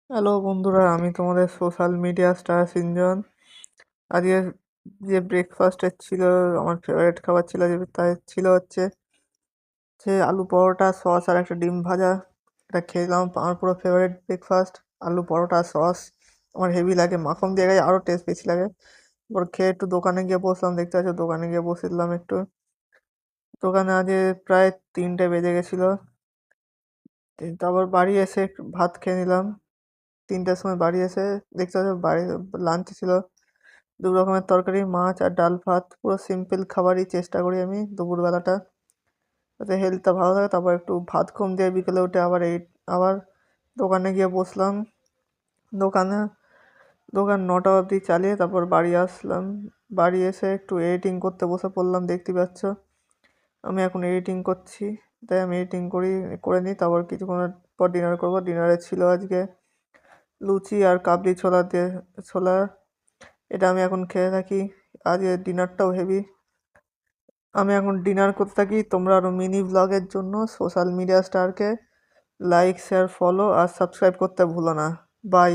Hello বন্ধুরা, আমি তোমাদের সোশ্যাল মিডিয়া স্টার সিনজন। আজকে যে ব্রেকফাস্টের ছিল, আমার ফেভারিট খাবার ছিল, যে তাই ছিল হচ্ছে আলু পরোটা, সস আর একটা ডিম ভাজা। এটা খেলাম, আমার পুরো ফেভারিট ব্রেকফাস্ট। আলু পরোটা সস আমার হেভি লাগে, মাখন দিয়ে গায়ে আরও টেস্ট বেশি লাগে। এবার খেয়ে একটু দোকানে গিয়ে বসলাম, দেখতে পাচ্ছ দোকানে গিয়ে বসেছিলাম একটু। দোকানে আজকে প্রায় 3টে বেজে গেছিলো। তারপর বাড়ি এসে একটু ভাত খেয়ে নিলাম। 3টের সময় বাড়ি এসে দেখতে পাচ্ছ বাড়ি লাঞ্চ ছিল 2 রকমের তরকারি, মাছ আর ডাল ভাত। পুরো সিম্পল খাবারই চেষ্টা করি আমি দুপুরবেলাটা, যাতে হেলথটা ভালো থাকে। তারপর একটু ভাত কম দিয়ে বিকেলে উঠে আবার দোকানে গিয়ে বসলাম। দোকানে দোকান 9টা অবধি চালিয়ে তারপর বাড়ি আসলাম। বাড়ি এসে একটু এডিটিং করতে বসে পড়লাম, দেখতে পাচ্ছ আমি এখন এডিটিং করছি। তাই আমি এডিটিং করে নিই, তারপর কিছুক্ষণ পর ডিনার করবো। ডিনারে ছিল আজকে লুচি আর কাবলি ছোলা। এটা আমি এখন খেয়ে থাকি। আজকে ডিনারটাও হেভি। আমি এখন ডিনার করতে থাকি। তোমরা আরও মিনি ব্লগের জন্য সোশ্যাল মিডিয়া স্টারকে লাইক, শেয়ার, ফলো আর সাবস্ক্রাইব করতে ভুলো না। বাই।